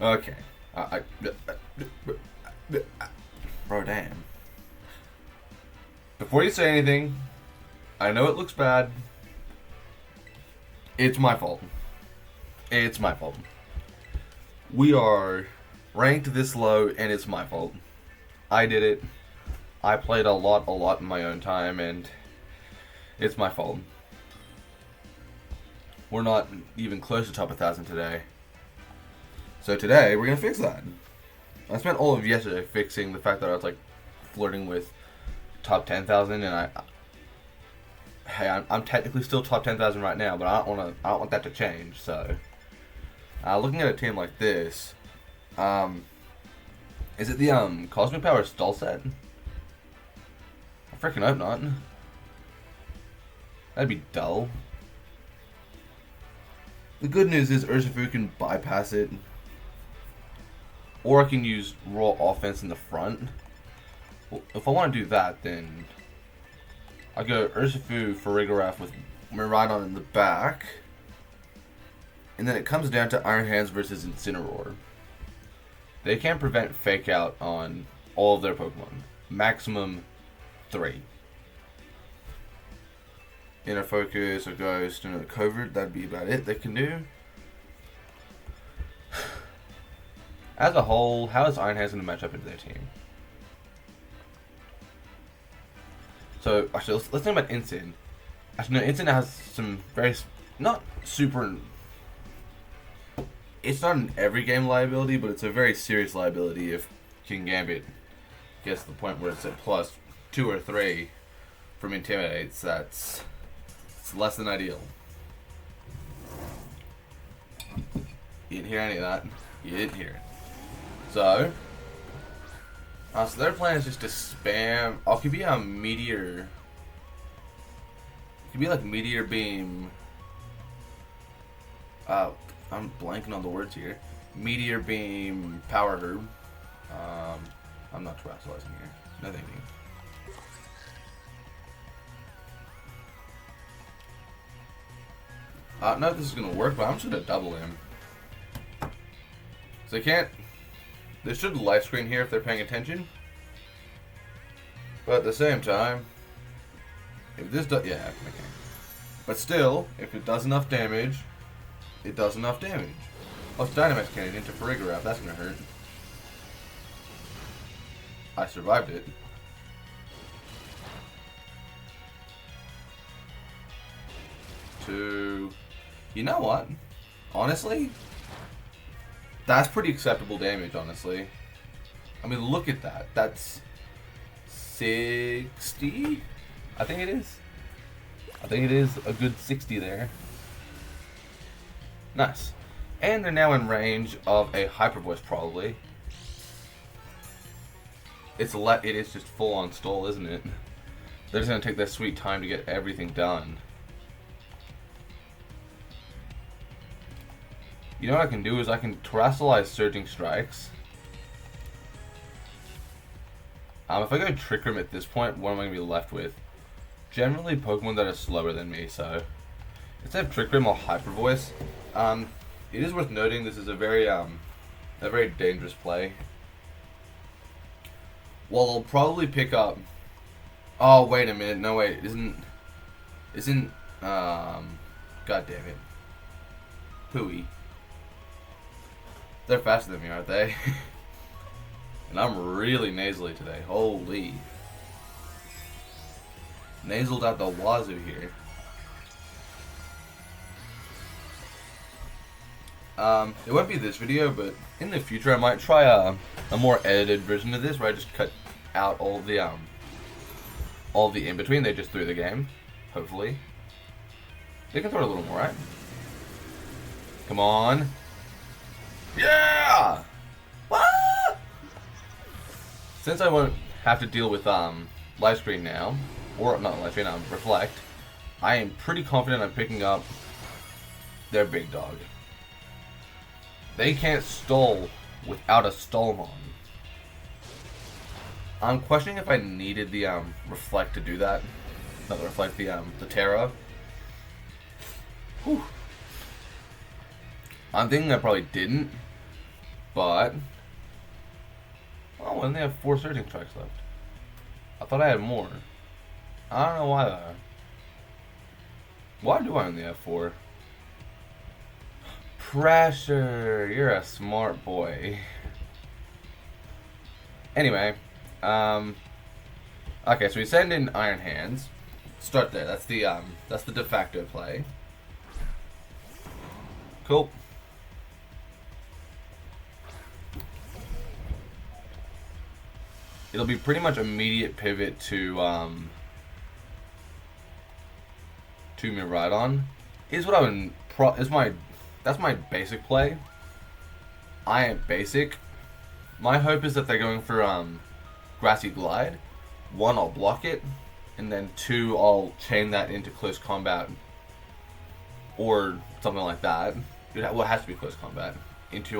Okay. Bro, damn. Before you say anything, I know it looks bad. It's my fault. It's my fault. We are ranked this low, and it's my fault. I did it. I played a lot in my own time, and it's my fault. We're not even close to top 1,000 today. So today, we're going to fix that. I spent all of yesterday fixing the fact that I was like flirting with top 10,000, and I'm technically still top 10,000 right now, but I don't want that to change. So, looking at a team like this, is it the Cosmic Power stall set? I freaking hope not. That'd be dull. The good news is Urshifu can bypass it, or I can use raw offense in the front. Well, if I want to do that, then I go Urshifu for Farigiraf with Miraidon in the back. And then it comes down to Iron Hands versus Incineroar. They can prevent Fake Out on all of their Pokemon. Maximum 3. Inner Focus, a Ghost, and a Covert, that'd be about it they can do. As a whole, how is Iron Hands going to match up into their team? So, actually, let's think about Incin. Actually, no, Incin has some very, not super, it's not an every game liability, but it's a very serious liability if King Gambit gets to the point where it's at plus 2 or 3 from Intimidates. It's less than ideal. You didn't hear any of that. You didn't hear it. So their plan is just to spam. Oh, it could be a meteor. It could be like meteor beam. I'm blanking on the words here. Meteor beam power herb. I'm not terrestrializing here. No thinking. I don't know if this is gonna work, but I'm just gonna double him. So they can't. They should light screen here if they're paying attention. But at the same time, if this does, yeah, okay. But still, if it does enough damage, it does enough damage. Oh, it's Dynamax Cannon into Farigiraf. That's gonna hurt. I survived it. You know what? Honestly, that's pretty acceptable damage, honestly. I mean, look at that. That's 60? I think it is. I think it is a good 60 there. Nice. And they're now in range of a Hyper Voice, probably. It is just full on stall, isn't it? They're just going to take their sweet time to get everything done. You know what I can do is I can terrestrialize Surging Strikes. If I go Trick Room at this point, what am I going to be left with? Generally Pokemon that are slower than me, so instead of Trick Room, I'll Hyper Voice. It is worth noting this is a very dangerous play. Well, I'll probably pick up. Oh, wait a minute. No, wait. Isn't God damn it. Pooey. They're faster than me, aren't they? And I'm really nasally today. Holy. Nasaled out the wazoo here. It won't be this video, but in the future I might try a more edited version of this where I just cut out all the in between. They just threw the game. Hopefully. They can throw it a little more, right? Come on. Yeah! What? Since I won't have to deal with live screen now, or not live screen, reflect, I am pretty confident I'm picking up their big dog. They can't stall without a Stallmon. I'm questioning if I needed the reflect to do that. Not the reflect, the Terra. Whew. I'm thinking I probably didn't. But oh, and they have 4 surging strikes left. I thought I had more. I don't know why though. Why do I only have 4? Pressure! You're a smart boy. Anyway, okay, so we send in Iron Hands. Start there. That's the de facto play. Cool. It'll be pretty much immediate pivot to Miraidon. Is what I would that's my basic play. I am basic. My hope is that they're going for Grassy Glide. 1, I'll block it, and then 2, I'll chain that into close combat, or something like that. It has to be close combat into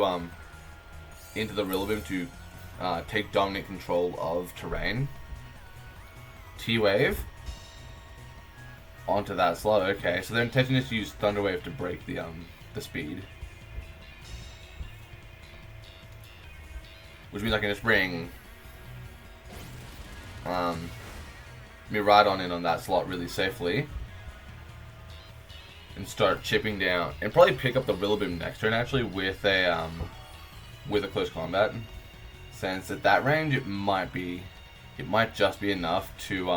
the Rillaboom to take dominant control of terrain. T-Wave onto that slot. Okay, so their intention is to use Thunder Wave to break the speed, which means I can just bring Miraidon in on that slot really safely and start chipping down, and probably pick up the Rillaboom next turn actually with a close combat. Since at that range it might just be enough to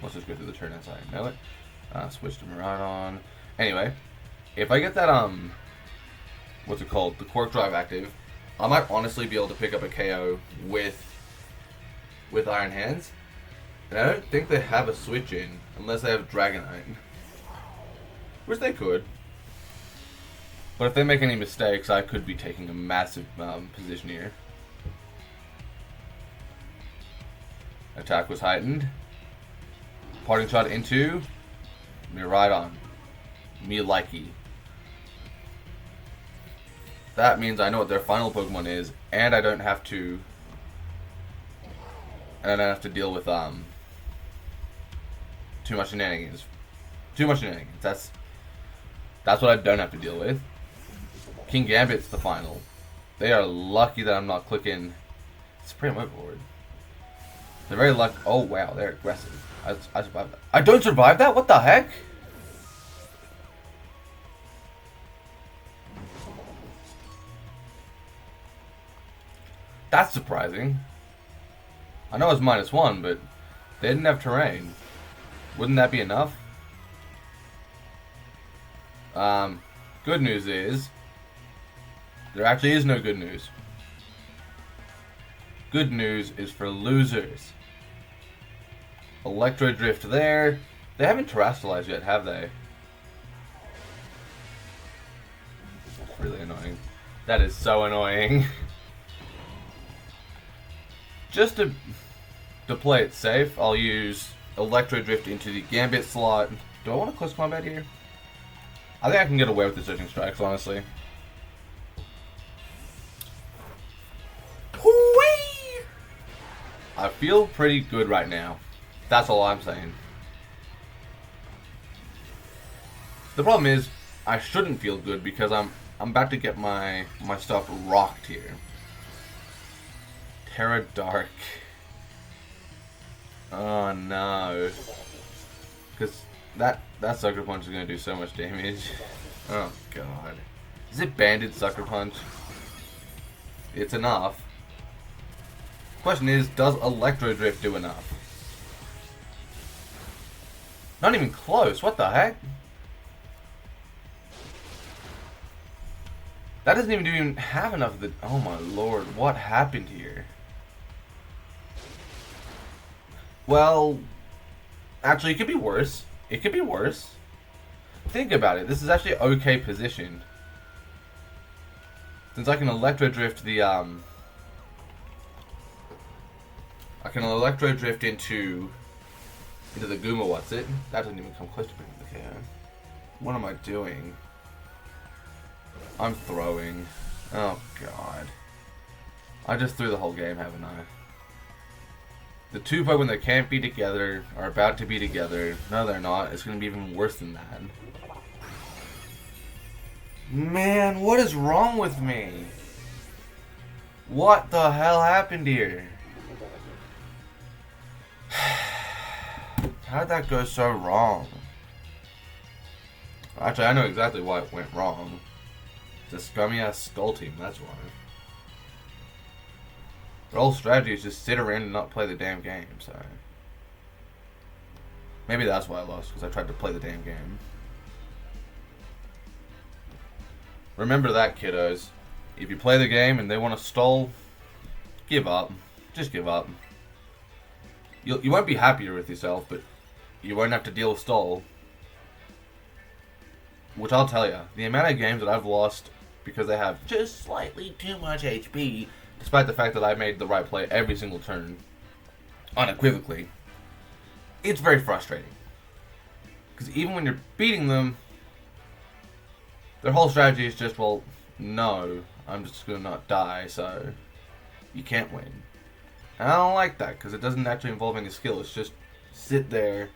let's just go through the turn as I know it. Switch to Miraidon. Anyway, if I get that what's it called, the Quark Drive active, I might honestly be able to pick up a KO with Iron Hands. And I don't think they have a switch in unless they have Dragonite, which they could. But if they make any mistakes, I could be taking a massive position here. Attack was heightened. Parting shot into Miraidon. Me likey. That means I know what their final Pokemon is, and I don't have to deal with too much shenanigans. That's what I don't have to deal with. King Gambit's the final. They are lucky that I'm not clicking Supreme Overlord. They're very lucky. Oh wow, they're aggressive. I survived that. I don't survive that? What the heck? That's surprising. I know it's -1, but they didn't have terrain. Wouldn't that be enough? Good news is there actually is no good news. Good news is for losers. Electro Drift there. They haven't terrestrialized yet, have they? That's really annoying. That is so annoying. Just to play it safe, I'll use Electro Drift into the Gambit slot. Do I want to close combat here? I think I can get away with the Surging Strikes, honestly. Whee! I feel pretty good right now. That's all I'm saying. The problem is, I shouldn't feel good because I'm about to get my stuff rocked here. Terra Dark. Oh no. Because that Sucker Punch is going to do so much damage. Oh god. Is it Banded Sucker Punch? It's enough. Question is, does Electro Drift do enough? Not even close. What the heck? That doesn't even have enough of the... Oh my lord, what happened here? Well, actually, it could be worse. It could be worse. Think about it. This is actually an okay position. Since I can Electro Drift the, I can Electro Drift into the Guma, what's it? That doesn't even come close to bringing the KO. What am I doing? I'm throwing. Oh god. I just threw the whole game, haven't I? The two Pokemon that can't be together are about to be together. No, they're not. It's going to be even worse than that. Man, what is wrong with me? What the hell happened here? How did that go so wrong? Actually, I know exactly why it went wrong. It's a scummy ass skull team, that's why. Their whole strategy is just sit around and not play the damn game, so. Maybe that's why I lost, because I tried to play the damn game. Remember that, kiddos. If you play the game and they want to stall, give up. Just give up. You won't be happier with yourself, but you won't have to deal with stall. Which I'll tell you, the amount of games that I've lost because they have just slightly too much HP, despite the fact that I made the right play every single turn, unequivocally, it's very frustrating. Because even when you're beating them, their whole strategy is just, well, no, I'm just going to not die, so you can't win. And I don't like that, because it doesn't actually involve any skill. It's just sit there,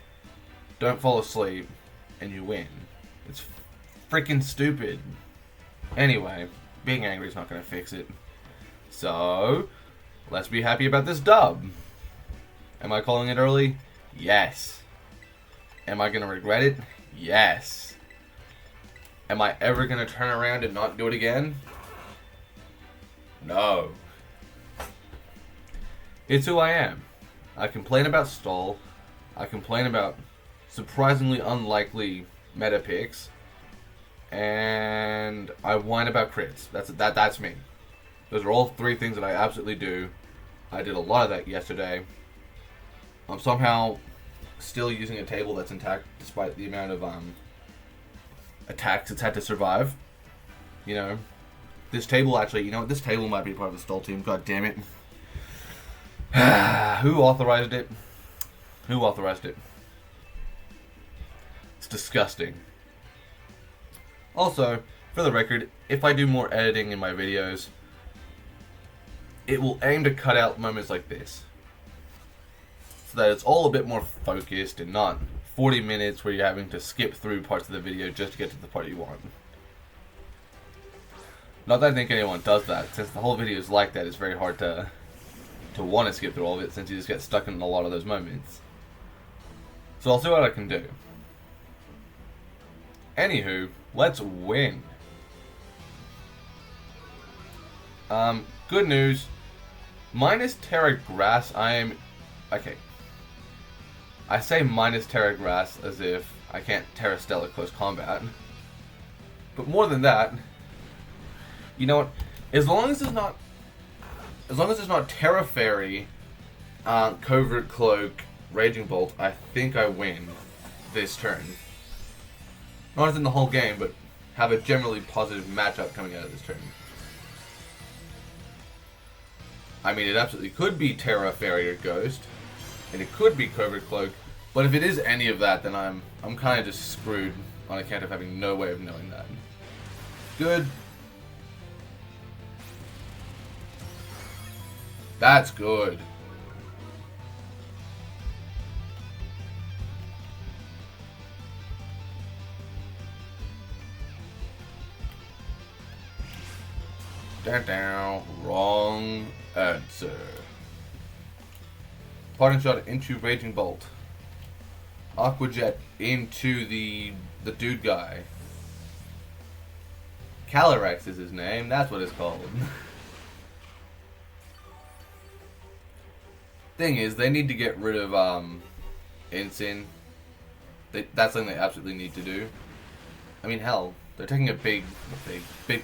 don't fall asleep, and you win. It's freaking stupid. Anyway, being angry is not going to fix it. So, let's be happy about this dub. Am I calling it early? Yes. Am I going to regret it? Yes. Am I ever going to turn around and not do it again? No. It's who I am. I complain about stall. I complain about surprisingly unlikely meta picks. And I whine about crits. That's me. Those are all three things that I absolutely do. I did a lot of that yesterday. I'm somehow still using a table that's intact despite the amount of attacks it's had to survive. You know, this table actually, you know what, this table might be part of the stall team. God damn it. Who authorized it? Who authorized it? It's disgusting. Also, for the record, if I do more editing in my videos, it will aim to cut out moments like this. So that it's all a bit more focused and not 40 minutes where you're having to skip through parts of the video just to get to the part you want. Not that I think anyone does that, since the whole video is like that, it's very hard to want to skip through all of it since you just get stuck in a lot of those moments. So I'll see what I can do. Anywho, let's win. Good news. Minus Terra Grass, I am... Okay. I say minus Terra Grass as if I can't Terra Stella close combat. But more than that, you know what? As long as it's not Terra Fairy, Covert Cloak, Raging Bolt, I think I win this turn. Not as in the whole game, but have a generally positive matchup coming out of this turn. I mean, it absolutely could be Terra Fairy or Ghost, and it could be Covert Cloak, but if it is any of that, then I'm kind of just screwed on account of having no way of knowing that. Good. That's good. Down. Wrong answer. Parting shot into Raging Bolt. Aqua Jet into the dude guy. Calyrex is his name. That's what it's called. Thing is, they need to get rid of Ensign. That's something they absolutely need to do. I mean, hell, they're taking a big's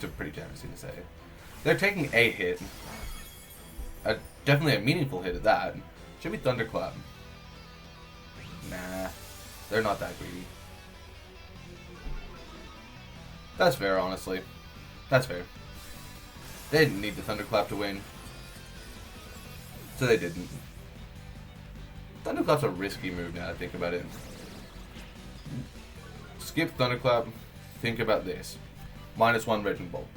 a pretty generous thing to say. They're taking a hit. Definitely a meaningful hit at that. Should be Thunderclap. Nah, they're not that greedy. That's fair, honestly. That's fair. They didn't need the Thunderclap to win. So they didn't. Thunderclap's a risky move now that I think about it. Skip Thunderclap. Think about this. -1 Raging Bolt.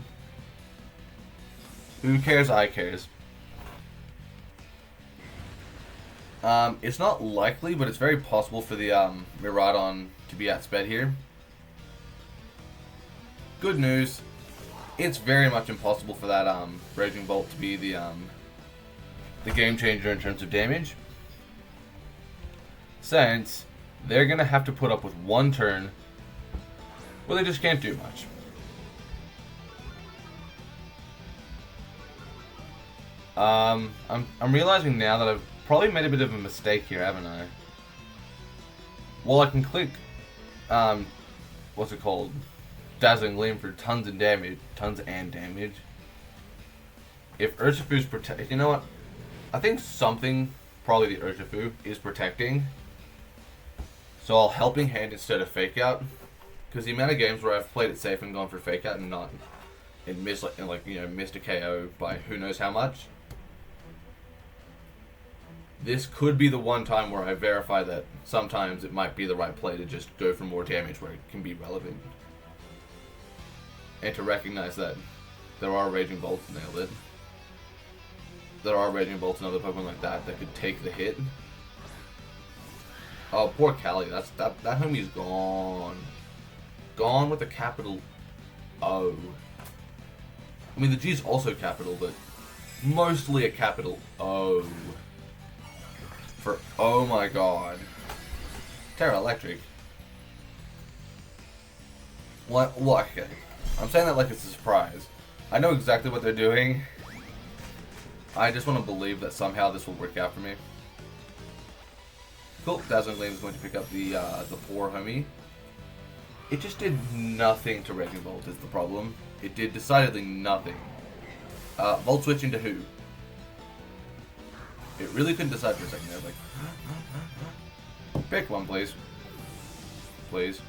Who cares? I cares. It's not likely, but it's very possible for the Miraidon to be at sped here. Good news. it's very much impossible for that Raging Bolt to be the game changer in terms of damage, since they're gonna have to put up with one turn where they just can't do much. I'm realizing now that I've probably made a bit of a mistake here, haven't I? Well, I can click what's it called? Dazzling Gleam for tons and damage. If Urshifu's protect, you know what? I think something, probably the Urshifu, is protecting. So I'll Helping Hand instead of Fake Out. Because the amount of games where I've played it safe and gone for Fake Out and not, and missed missed a KO by who knows how much. This could be the one time where I verify that sometimes it might be the right play to just go for more damage where it can be relevant. And to recognize that there are Raging Bolts, nailed it. There are Raging Bolts and other Pokemon like that could take the hit. Oh, poor Callie. That homie's gone. Gone with a capital O. I mean, the G's also capital, but mostly a capital O. For oh my god. Terra Electric. What? Okay. I'm saying that like it's a surprise. I know exactly what they're doing. I just want to believe that somehow this will work out for me. Cool. Dazzling Gleam is going to pick up the poor homie. It just did nothing to Raging Bolt is the problem. It did decidedly nothing. Volt Switch into who? It really couldn't decide for a second. I was like, pick one, please. Please.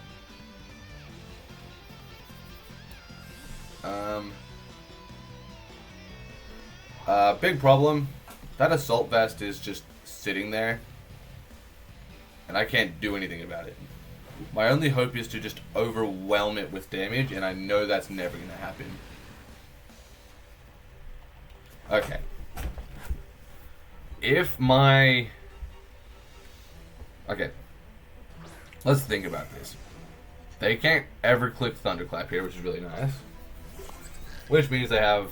Big problem. That Assault Vest is just sitting there. And I can't do anything about it. My only hope is to just overwhelm it with damage, and I know that's never going to happen. Okay. Okay. Let's think about this. They can't ever click Thunderclap here, which is really nice. Which means they have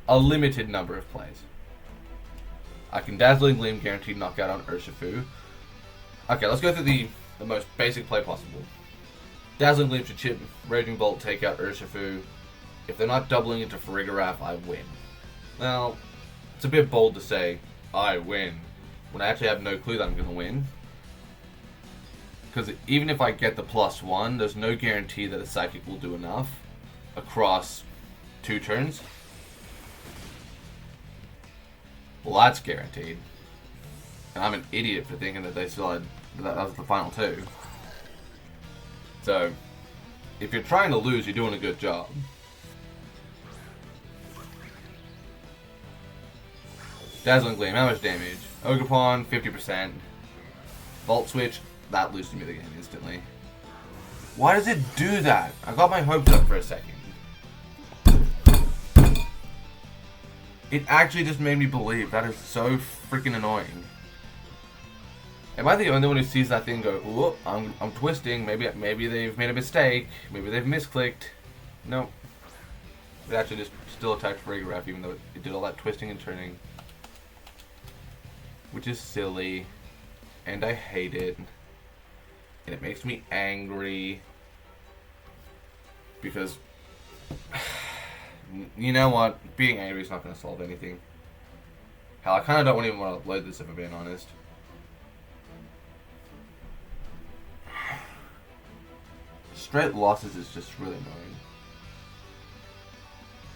a limited number of plays. I can Dazzling Gleam guaranteed knockout on Urshifu. Okay, let's go through the most basic play possible. Dazzling Gleam should chip Raging Bolt, take out Urshifu. If they're not doubling into Farigiraf, I win. Well, it's a bit bold to say, I win, when I actually have no clue that I'm going to win. Because even if I get the +1, there's no guarantee that a Psychic will do enough across 2 turns. Well, that's guaranteed. And I'm an idiot for thinking that they still had that was the final 2. So, if you're trying to lose, you're doing a good job. Dazzling Gleam, how much damage? Ogerpon, 50%. Volt Switch, that loses me the game instantly. Why does it do that? I got my hopes up for a second. It actually just made me believe. That is so freaking annoying. Am I the only one who sees that thing and go, whoop, I'm twisting, maybe they've made a mistake, maybe they've misclicked. No. It actually just still attacked Farigiraf even though it did all that twisting and turning. Which is silly. And I hate it. And it makes me angry. Because you know what? Being angry is not going to solve anything. Hell, I kind of don't even want to upload this if I'm being honest. Straight losses is just really annoying.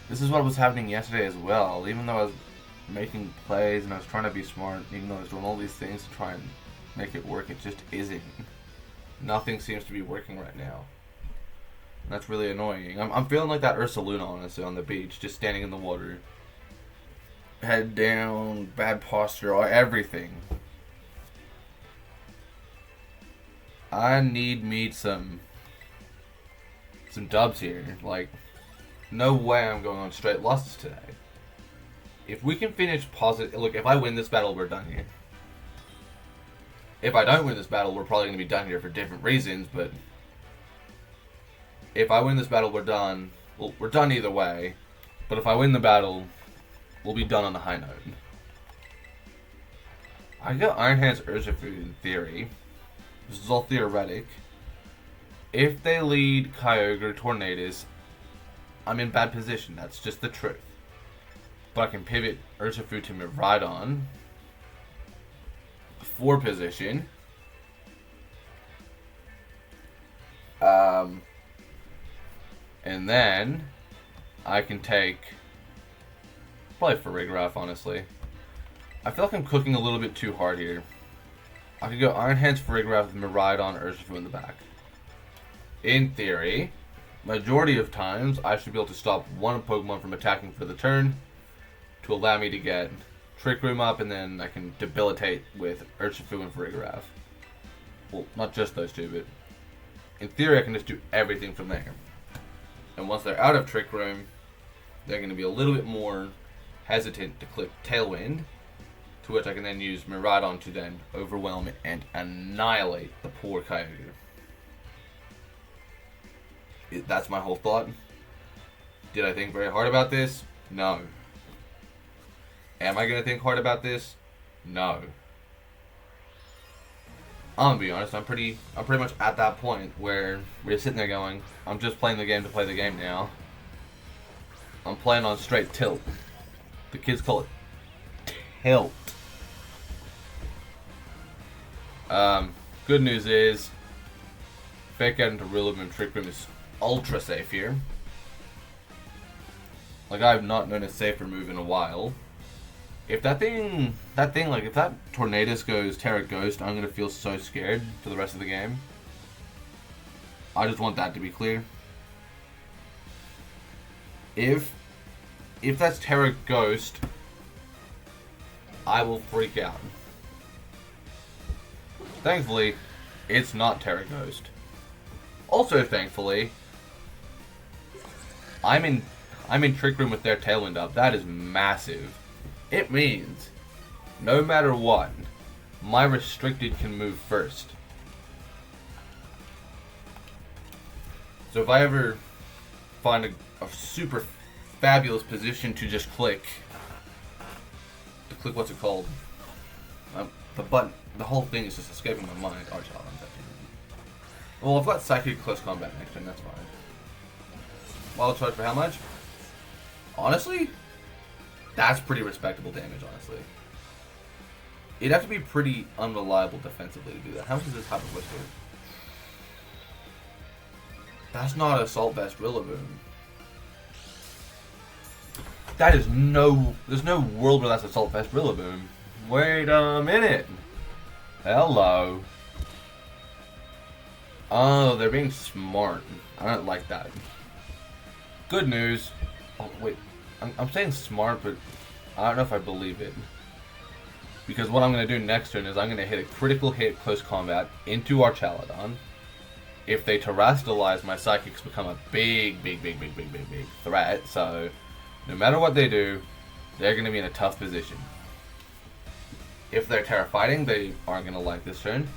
This is what was happening yesterday as well. Even though I was making plays and I was trying to be smart, even though I was doing all these things to try and make it work, it just isn't. Nothing seems to be working right now. That's really annoying. I'm feeling like that Ursaluna, honestly, on the beach, just standing in the water. Head down, bad posture, everything. I need me some dubs here. Like, no way I'm going on straight losses today. If we can finish positive... Look, if I win this battle, we're done here. If I don't win this battle, we're probably going to be done here for different reasons, but... If I win this battle, we're done. Well, we're done either way. But if I win the battle, we'll be done on a high note. I got Iron Hands Urshifu in theory. This is all theoretic. If they lead Kyogre Tornadus, I'm in bad position. That's just the truth. But I can pivot Urshifu to Miraidon for position. And then I can take probably Farigiraf, honestly. I feel like I'm cooking a little bit too hard here. I could go Iron Hands Farigiraf with Miraidon Urshifu in the back. In theory, majority of times I should be able to stop one Pokemon from attacking for the turn to allow me to get Trick Room up, and then I can debilitate with Urshifu and Farigiraf. Well, not just those two, but in theory I can just do everything from there. And once they're out of Trick Room, they're going to be a little bit more hesitant to click Tailwind, to which I can then use Miraidon to then overwhelm and annihilate the poor Kyogre. That's my whole thought. Did I think very hard about this? No. Am I going to think hard about this? No. I'm gonna be honest, I'm pretty much at that point where we're sitting there going, I'm just playing the game to play the game now. I'm playing on straight tilt. The kids call it tilt. Good news is, Fake Out into Rillaboom Trick Room is ultra safe here. Like, I've not known a safer move in a while. If if that Tornadus goes Terra Ghost, I'm gonna feel so scared for the rest of the game. I just want that to be clear. If that's Terra Ghost, I will freak out. Thankfully, it's not Terra Ghost. Also, thankfully, I'm in Trick Room with their Tailwind up. That is massive. It means, no matter what, my restricted can move first. So if I ever find a super fabulous position to just click what's it called? The button, the whole thing is just escaping my mind. Oh, well, I've got Psychic Close Combat next turn, that's fine. Wild Charge for how much? Honestly, that's pretty respectable damage, honestly. It'd have to be pretty unreliable defensively to do that. How much does this Hyper Voice do? That's not Assault Vest Rillaboom. There's no world where that's Assault Vest Rillaboom. Wait a minute. Hello. Oh, they're being smart. I don't like that. Good news. Oh, wait. I'm saying smart, but I don't know if I believe it. Because what I'm going to do next turn is I'm going to hit a critical hit close combat into our Chaladon. If they terrestrialize, my Psychics become a big threat. So, no matter what they do, they're going to be in a tough position. If they're Terra fighting, they aren't going to like this turn.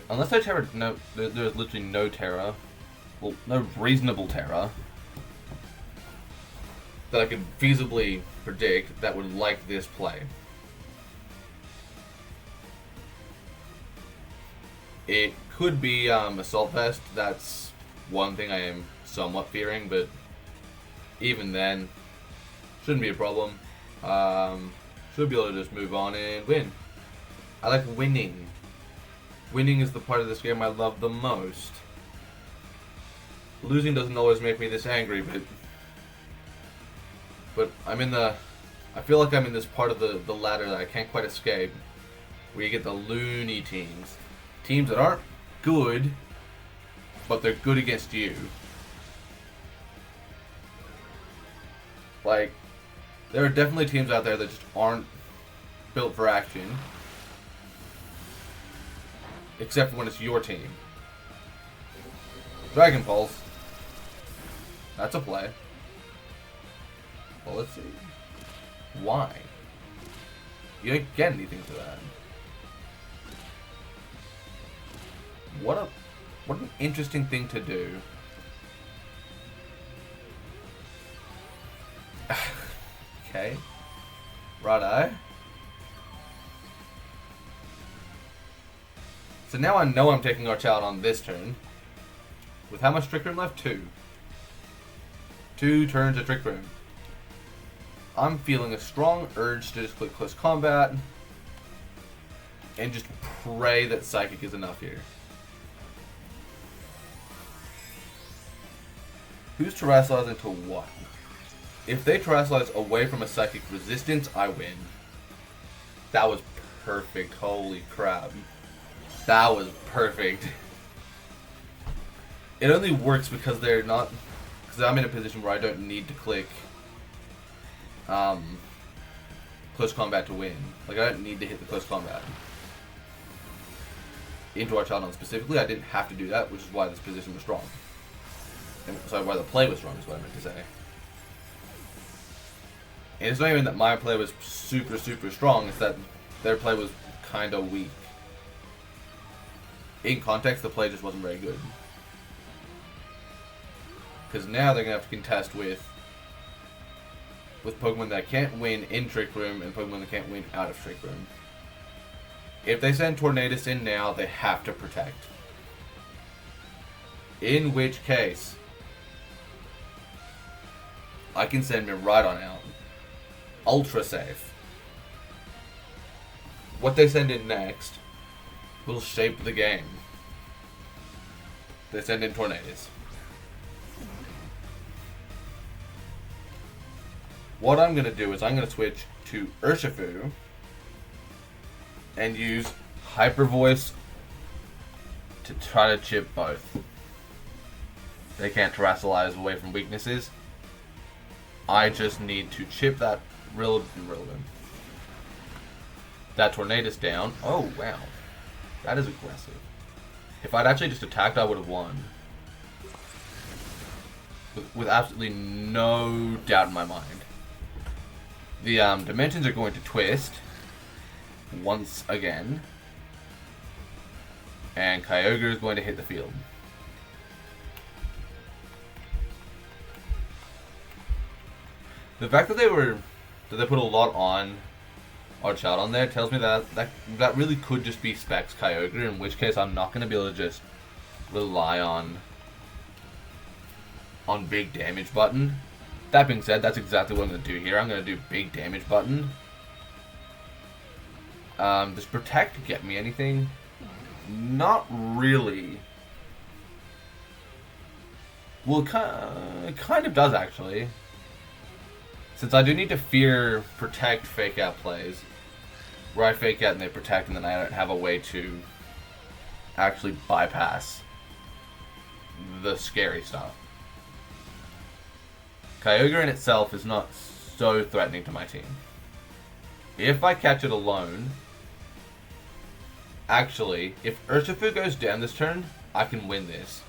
Unless they're Terra, no, there's literally no Terra. Well, no reasonable Terra that I could feasibly predict that would like this play. It could be Assault Vest. That's one thing I am somewhat fearing, but even then, shouldn't be a problem. Should be able to just move on and win. I like winning. Winning is the part of this game I love the most. Losing doesn't always make me this angry, but I feel like I'm in this part of the ladder that I can't quite escape, where you get the loony teams. Teams that aren't good, but they're good against you. Like, there are definitely teams out there that just aren't built for action. Except for when it's your team. Dragon Pulse. That's a play. Well, let's see. Why? You don't get anything for that. What an interesting thing to do. Okay. Righto. So now I know I'm taking our child on this turn. With how much Trick Room left? 2. 2 turns of Trick Room. I'm feeling a strong urge to just click Close Combat and just pray that Psychic is enough here. Who's Terrestrializing to what? If they Terrestrialize away from a Psychic resistance, I win. That was perfect. Holy crap. That was perfect. It only works because they're not... Because I'm in a position where I don't need to click Close Combat to win. Like, I don't need to hit the Close Combat. Into our child on specifically, I didn't have to do that, which is why this position was strong. And so why the play was strong is what I meant to say. And it's not even that my play was super, super strong, it's that their play was kind of weak. In context, the play just wasn't very good. Because now they're going to have to contest with Pokemon that can't win in Trick Room and Pokemon that can't win out of Trick Room. If they send Tornadus in now, they have to protect. In which case, I can send me right on out. Ultra safe. What they send in next will shape the game. They send in Tornadus. What I'm going to do is I'm going to switch to Urshifu and use Hyper Voice to try to chip both. They can't Terrestrialize away from weaknesses. I just need to chip that that Tornadus down. Oh, wow. That is aggressive. If I'd actually just attacked, I would have won. With absolutely no doubt in my mind. The dimensions are going to twist once again. And Kyogre is going to hit the field. The fact that they put a lot on our child on there tells me that really could just be Specs Kyogre, in which case I'm not going to be able to just rely on big damage button. That being said, that's exactly what I'm going to do here. I'm going to do big damage button. Does Protect get me anything? Not really. Well, it kind of does, actually. Since I do need to fear Protect Fake Out plays, where I Fake Out and they Protect, and then I don't have a way to actually bypass the scary stuff. Kyogre in itself is not so threatening to my team. If I catch it alone, actually, if Urshifu goes down this turn, I can win this.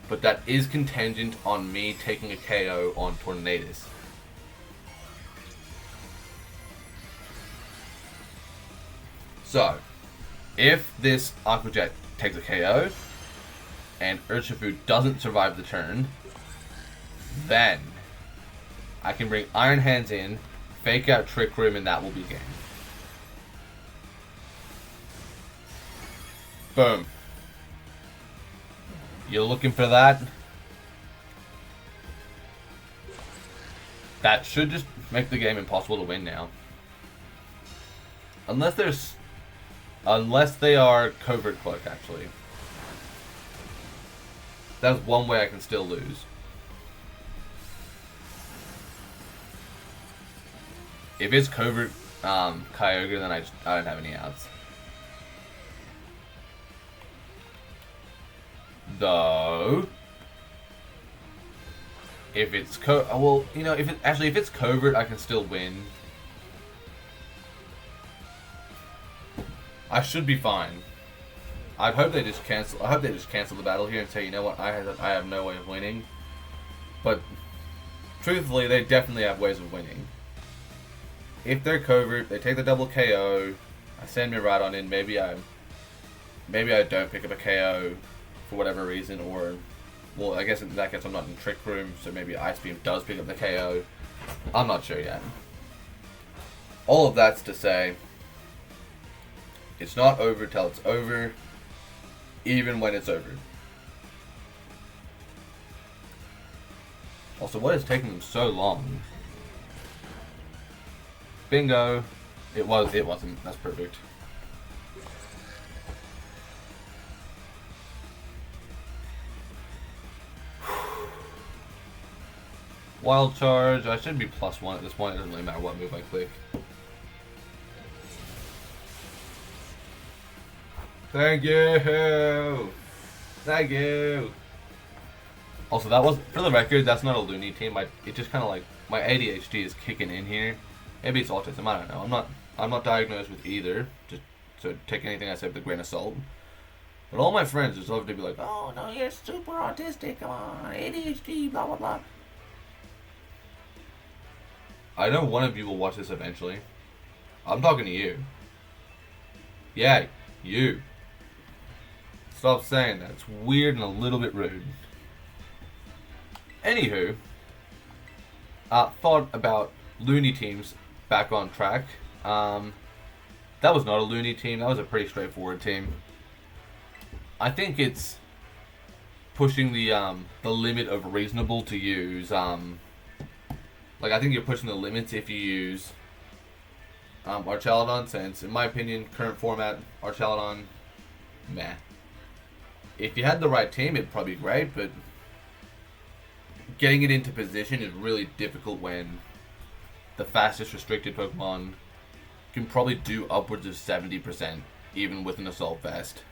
But that is contingent on me taking a KO on Tornadus. So, if this Aqua Jet takes a KO, and Urshifu doesn't survive the turn, then I can bring Iron Hands in, Fake Out Trick Room, and that will be game. Boom. You're looking for that? That should just make the game impossible to win now. Unless they are Covert Cloak, actually. That's one way I can still lose. If it's Covert Kyogre, then I don't have any outs. Though, if it's if it's Covert, I can still win. I should be fine. I hope they just cancel the battle here and say, you know what, I have no way of winning. But truthfully, they definitely have ways of winning. If they're Covert, they take the double KO. I send me right on in. Maybe I don't pick up a KO for whatever reason, or well, I guess in that case I'm not in Trick Room, so maybe Ice Beam does pick up the KO. I'm not sure yet. All of that's to say, it's not over till it's over, even when it's over. Also, what is taking them so long? Bingo. It wasn't. That's perfect. Wild charge. I should be +1 at this point. It doesn't really matter what move I click. Thank you. Thank you. Also, that was, for the record, that's not a loony team. It just kind of like, my ADHD is kicking in here. Maybe it's autism. I don't know. I'm not diagnosed with either. Just so take anything I say with a grain of salt. But all my friends just love to be like, oh no, you're super autistic. Come on, ADHD, blah blah blah. I know one of you will watch this eventually. I'm talking to you. Yeah, you. Stop saying that. It's weird and a little bit rude. Anywho, thought about loony teams back on track. That was not a loony team. That was a pretty straightforward team. I think it's pushing the limit of reasonable to use. Like, I think you're pushing the limits if you use Archelodon, since, in my opinion, current format, Archelodon, meh. If you had the right team, it'd probably be great, but getting it into position is really difficult when the fastest restricted Pokemon can probably do upwards of 70%, even with an Assault Vest,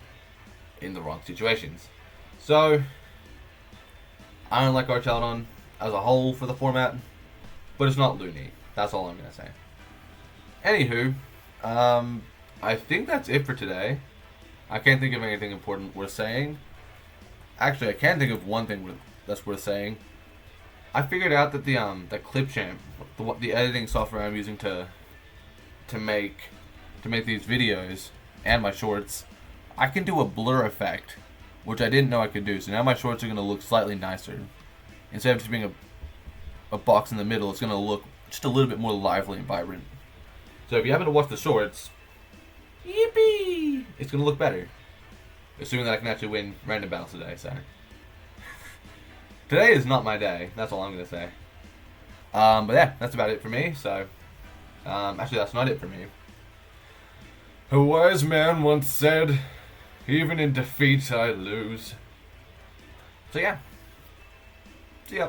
in the wrong situations. So, I don't like Archelodon as a whole for the format, but it's not loony. That's all I'm going to say. Anywho, I think that's it for today. I can't think of anything important worth saying. Actually, I can think of one thing that's worth saying. I figured out that the Clipchamp, the editing software I'm using to make these videos and my shorts, I can do a blur effect, which I didn't know I could do. So now my shorts are going to look slightly nicer. Instead of just being a box in the middle, it's going to look just a little bit more lively and vibrant. So if you happen to watch the shorts, yippee! It's going to look better. Assuming that I can actually win random battles today, so. Today is not my day, that's all I'm going to say. But yeah, that's about it for me, so. Actually, that's not it for me. A wise man once said, even in defeat I lose. So yeah. See ya.